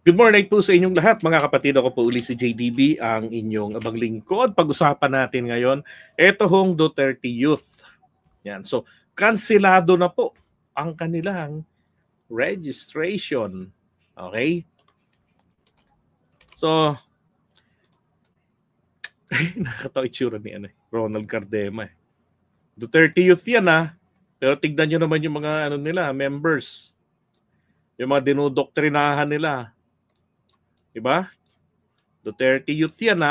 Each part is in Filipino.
Good morning po sa inyong lahat, mga kapatid. Ako po uli si JDB, ang inyong abang lingkod. Pag-usapan natin ngayon, ito hong Duterte Youth. Yan. So, kansilado na po ang kanilang registration. Okay? So, nakakatawa itsura ni Ronald Cardema. Duterte Youth yan pero tignan nyo naman yung mga nila, members. Yung mga dinodoktrinahan nila. Diba? Duterte Youth yan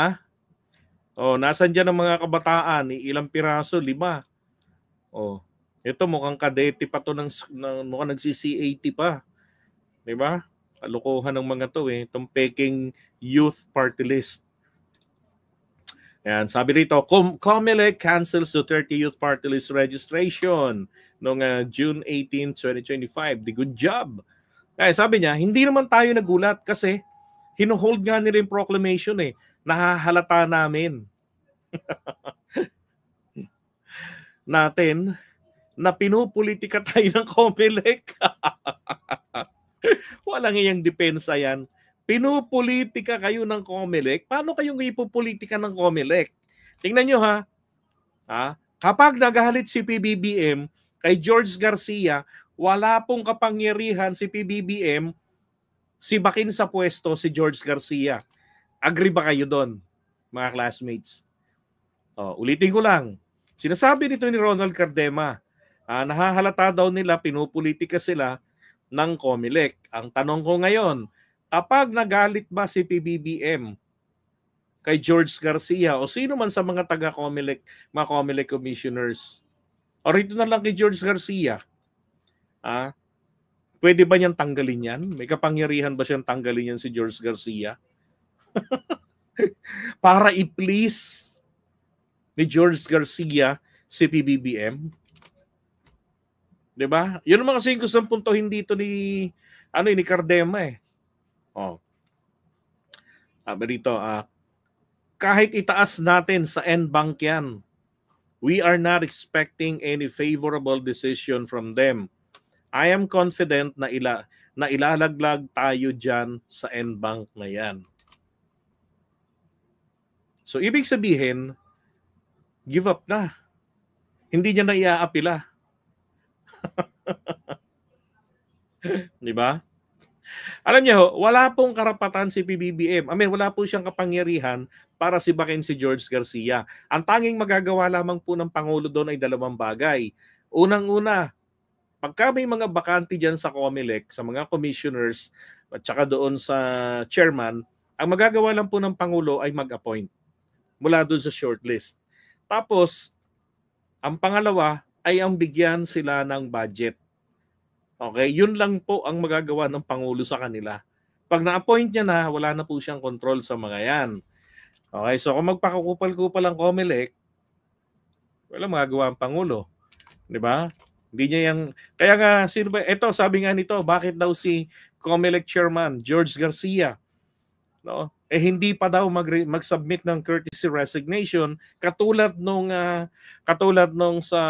nasan dyan ang mga kabataan? Ilang piraso? 5. Ito mukhang kadete pa to mukhang nagsi-C80 pa. Diba? Kalokohan ng mga to Itong Peking Youth Party List. Yan, sabi rito, COMELEC cancels Duterte Youth Party List registration noong June 18, 2025. The good job. Kaya sabi niya, hindi naman tayo nagulat kasi hinuhold nga nila yung proclamation Nahahalata namin natin na pinupolitika tayo ng COMELEC. Walang iyang depensa yan. Pinupolitika kayo ng COMELEC. Paano kayong ipupolitika ng COMELEC? Tingnan nyo kapag nagalit si PBBM kay George Garcia, wala pong kapangyarihan si PBBM sibakin sa pwesto si George Garcia. Agree ba kayo doon, mga classmates? Ulitin ko lang. Sinasabi nito ni Ronald Cardema, nahahalata daw nila, pinupolitika sila ng COMELEC. Ang tanong ko ngayon, kapag nagalit ba si PBBM kay George Garcia o sino man sa mga taga-COMELEC, mga COMELEC commissioners, o rito na lang kay George Garcia, pwede ba niyang tanggalin yan? May kapangyarihan ba siyang tanggalin yan si George Garcia? Para i-please ni George Garcia si PBBM? Diba? Yun naman kasi yung gustong puntohin dito ni Cardema Sabi dito, kahit itaas natin sa NBank yan, we are not expecting any favorable decision from them. I am confident na ilalaglag tayo dyan sa NBank na yan. So, ibig sabihin, give up na. Hindi niya na iaapila. Diba? Alam niyo, wala pong karapatan si PBBM. Wala po siyang kapangyarihan para sibakin si George Garcia. Ang tanging magagawa lamang po ng Pangulo doon ay 2 bagay. Unang-una, pagka may mga bakante dyan sa COMELEC, sa mga commissioners, at saka doon sa chairman, ang magagawa lang po ng Pangulo ay mag-appoint mula doon sa shortlist. Tapos, ang pangalawa ay ang bigyan sila ng budget. Okay, yun lang po ang magagawa ng Pangulo sa kanila. Pag na-appoint niya na, wala na po siyang control sa mga yan. Okay, so kung magpakakupal-kupal ang COMELEC, wala magagawa ang Pangulo. Di ba? Hindi niya yung... Kaya nga, sino ba? Ito, sabi nga nito, bakit daw si COMELEC Chairman George Garcia, hindi pa daw mag-submit ng courtesy resignation katulad nung sa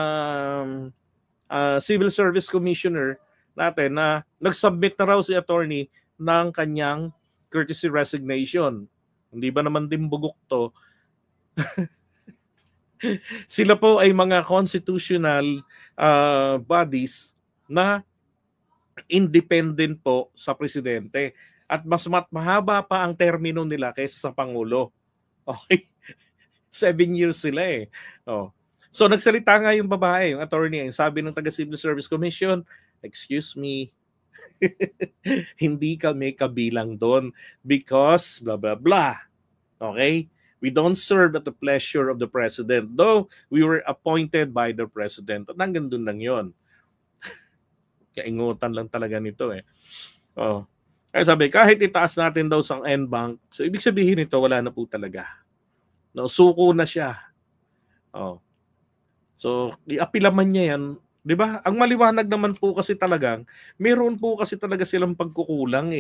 Civil Service Commissioner natin na nag-submit na raw si attorney ng kanyang courtesy resignation. Hindi ba naman din bugok to? Sila po ay mga constitutional bodies na independent po sa presidente. At mas mahaba pa ang termino nila kaysa sa Pangulo. Okay? 7 years sila So nagsalita nga yung babae, yung attorney, sabi ng taga-Civil Service Commission, excuse me, hindi kami kabilang doon because blah blah blah. Okay? We don't serve at the pleasure of the President, though we were appointed by the President. At hanggang doon lang yun. Kaingutan lang talaga nito Kaya sabi, kahit itaas natin daw sa NBank, so ibig sabihin nito, wala na po talaga. Suko na siya. So, iapila man niya yan, di ba? Ang maliwanag naman po kasi talagang, meron po kasi talaga silang pagkukulang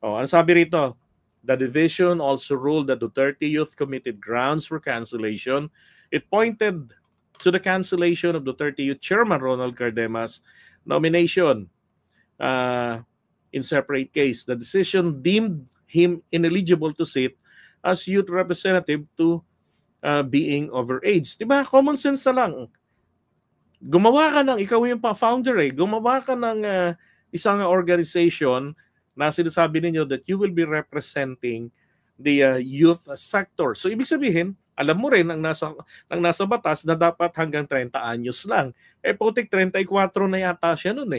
Ang sabi rito, the division also ruled that Duterte Youth committed grounds for cancellation. It pointed to the cancellation of Duterte Youth Chairman Ronald Cardema's nomination. in separate case. The decision deemed him ineligible to sit as youth representative to being overage. Diba? Common sense na lang. Gumawa ka ng, ikaw yung founder gumawa ka ng isang organization na sinasabi ninyo that you will be representing the youth sector. So ibig sabihin, alam mo rin ang nasa batas na dapat hanggang 30 anyos lang. Putik 34 na yata siya nun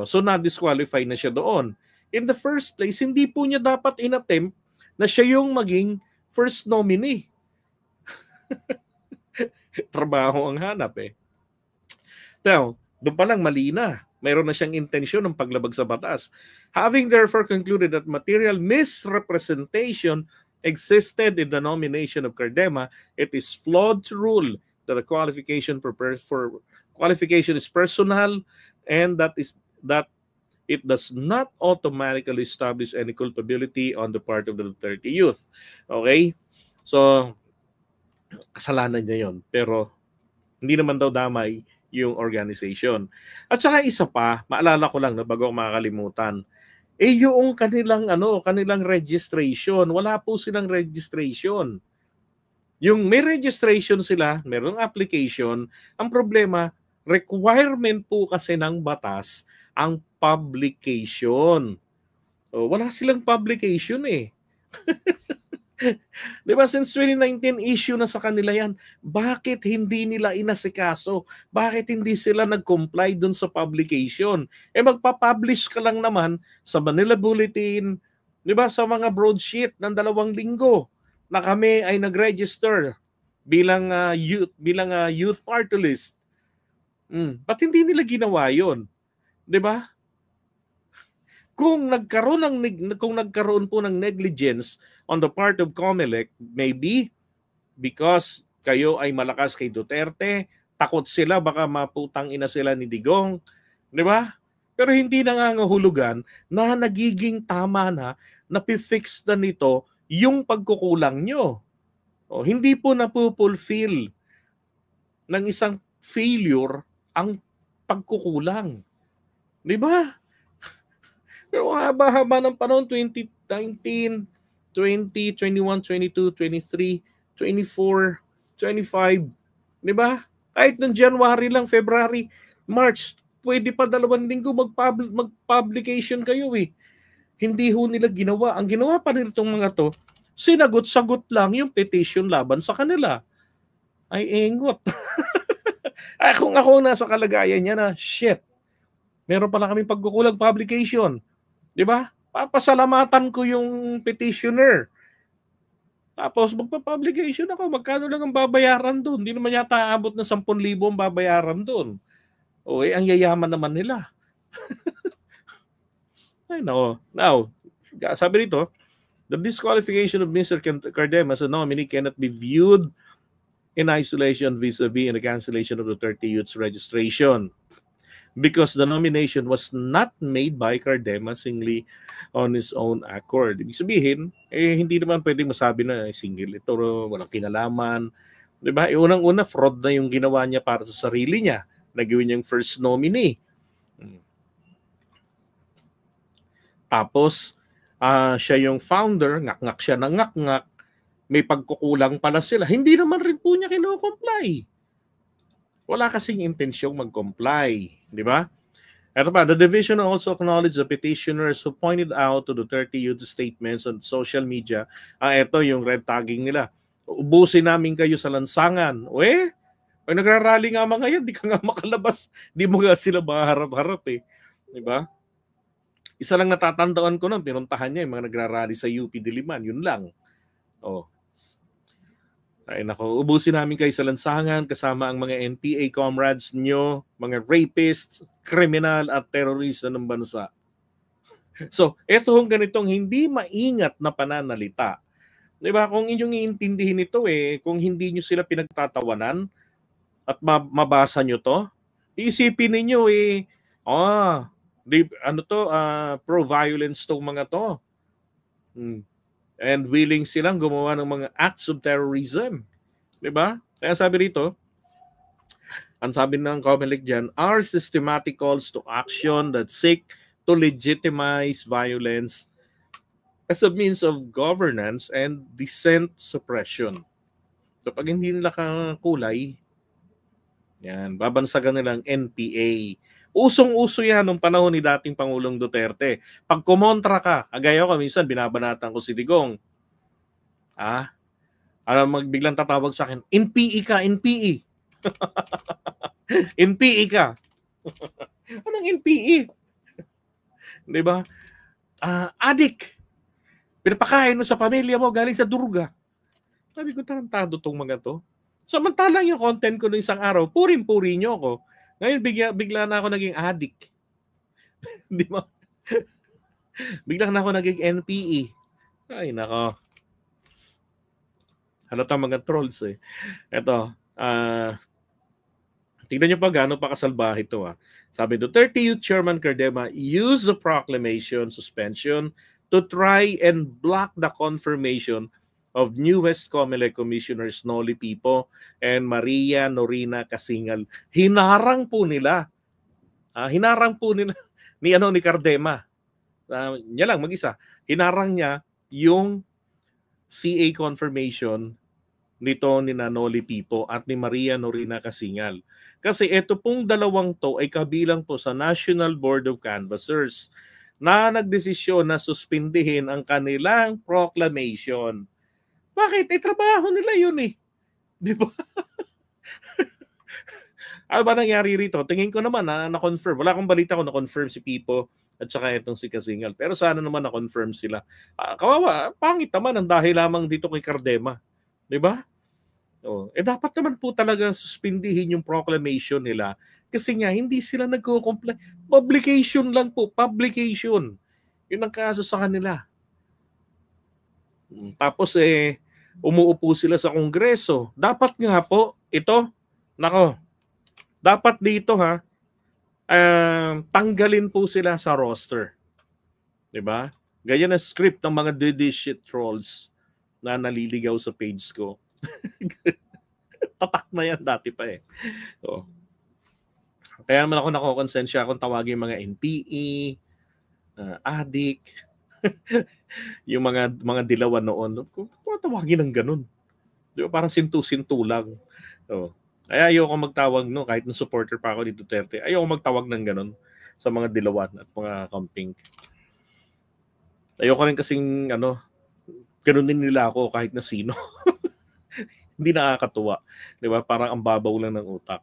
So na-disqualify na siya doon. In the first place, hindi po niya dapat inattempt na siya yung maging first nominee. Trabaho ang hanap Now, doon pa lang mali na. Mayroon na siyang intensyon ng paglabag sa batas. Having therefore concluded that material misrepresentation existed in the nomination of Cardema, it is flawed to rule that the qualification is personal and that it does not automatically establish any culpability on the part of the Duterte youth. Okay? So, kasalanan niya yon. Pero, hindi naman daw damay yung organization. At saka isa pa, maalala ko lang na bago ako makakalimutan, yung kanilang registration, wala po silang registration. Yung may registration sila, merong application, ang problema, requirement po kasi ng batas ang publication. So, wala silang publication Diba, since 2019 issue na sa kanila yan, bakit hindi nila inasikaso? Bakit hindi sila nag-comply dun sa publication? Magpa-publish ka lang naman sa Manila Bulletin, diba, sa mga broadsheet ng 2 linggo na kami ay nag-register bilang youth party list. Ba't hindi nila ginawa yun? Diba? Kung nagkaroon po ng negligence on the part of COMELEC, maybe because kayo ay malakas kay Duterte, takot sila baka maputang ina sila ni Digong, di ba? Pero hindi nangangahulugan na nagiging tama na napifix na nito yung pagkukulang nyo. Hindi po napupulfill ng isang failure ang pagkukulang. Di ba? Pero haba-haba ng panahon, 2019, 20, 21, 22, 23, 24, 25. Di ba? Kahit ng January lang, February, March, pwede pa 2 linggo mag-publication kayo Hindi ho nila ginawa. Ang ginawa pa nila itong mga to, sinagot-sagot lang yung petition laban sa kanila. Ay, engot. Ay, kung ako nasa kalagayan niya na, shit, meron pala kaming pagkukulang publication. Di ba? Papasalamatan ko yung petitioner. Tapos magpa-publication ako. Magkano lang ang babayaran doon? Hindi naman yata aabot na 10,000 ang babayaran doon. Ang yayaman naman nila. Ay, nako. Now, sabi rito, the disqualification of Mr. Cardema as a nominee cannot be viewed in isolation vis-a-vis and the cancellation of the 30 youths registration. Because the nomination was not made by Cardema singly on his own accord. Ibig sabihin, hindi naman pwedeng masabi na single ito, walang kinalaman. Diba? Unang-una, fraud na yung ginawa niya para sa sarili niya. Nagawin niyang first nominee. Tapos, siya yung founder, ngak-ngak siya ng ngak-ngak, may pagkukulang pala sila. Hindi naman rin po niya kino-comply. Wala kasing intensyong mag-comply, di ba? Ito pa, the division also acknowledged the petitioners who pointed out to the 30 youth statements on social media. Ito yung red tagging nila. Ubusin namin kayo sa lansangan. Pag nagrarally nga mga yan, di ka nga makalabas. Di mo nga sila maharap-harap Di ba? Isa lang natatandaan ko nun, pinuntahan niya yung mga nagrarally sa UP Diliman. Yun lang. Ay nako, ubusin namin kayo sa lansangan kasama ang mga NPA comrades nyo, mga rapists, kriminal at terorista ng bansa. So, eto hong ganitong hindi maingat na pananalita. Diba? Kung inyong iintindihin ito kung hindi nyo sila pinagtatawanan at mabasa nyo to, iisipin ninyo pro-violence tong mga to. And willing silang gumawa ng mga acts of terrorism. Diba? Kaya sabi rito, ang sabi ng COMELEC dyan, our systematic calls to action that seek to legitimize violence as a means of governance and dissent suppression. So pag hindi nila kakulay, yan, babansagan nilang NPA. Usong-uso yan nung panahon ni dating Pangulong Duterte. Pag kumontra ka, kagaya ko, minsan binabanatan ko si Digong. Biglang tatawag sa akin, NPE ka, NPE. NPE ka. Anong NPE? Di ba? Adik. Pinapakain mo sa pamilya mo galing sa duruga. Sabi ko, tarantado tong mga to. Samantalang yung content ko noong isang araw, puring-puri nyo ako. Ngayon, bigla na ako naging addict. Di ba? Bigla na ako naging NPE. Ay, nako. Halatang mga trolls eh. Ito, tignan nyo pa gaano pa kasalbahe ito. Sabi, Duterte Youth Chairman Cardema used the proclamation suspension to try and block the confirmation of newest COMELEC Commissioners Noli Pipo and Maria Norina Casingal. Hinarang po nila. Hinarang po nila ni Cardema. Niya lang mag-isa. Hinarang niya yung CA confirmation nito ni Noli Pipo at ni Maria Norina Casingal. Kasi ito pong dalawang to ay kabilang po sa National Board of Canvassers na nagdesisyon na suspindihin ang kanilang proclamation. Bakit? Trabaho nila yun eh. Di ba? Ano ba nangyari rito? Tingin ko naman na-confirm. Wala akong balita kung na-confirm si Pipo at saka itong si Casingal. Pero sana naman na-confirm sila. Kawawa, pangit naman ang dahil lamang dito kay Cardema. Di ba? Dapat naman po talaga suspindihin yung proclamation nila kasi nga hindi sila nagko-comply. Publication lang po. Publication. Yun ang kaso sa kanila. Tapos umuupo sila sa Kongreso. Dapat nga po, dapat dito tanggalin po sila sa roster. Diba? Ganyan ang script ng mga shit trolls na naliligaw sa page ko. Tatak na yan dati pa eh. Kaya naman ako nakokonsensya kung tawagin mga NPE, adik, yung mga dilawan noon. Kung tawagin ng ganun. Di ba? Parang sintu-sintu lang. Kaya ayoko magtawag, kahit nung supporter pa ako ni Duterte, ayoko magtawag ng ganun sa mga dilawan at mga camping. Ayoko rin kasing ganunin nila ako kahit na sino. Hindi nakakatuwa. Di ba? Parang ang babaw lang ng utak.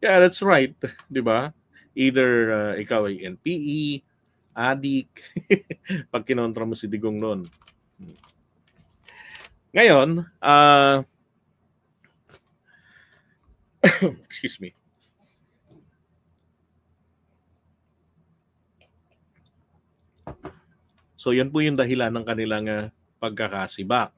Yeah, that's right. Di ba? Either ikaw ay NPE, adik, pag kinontra mo si Digong noon. Ngayon, excuse me. So yan po yung dahilan ng kanilang pagkakasibak.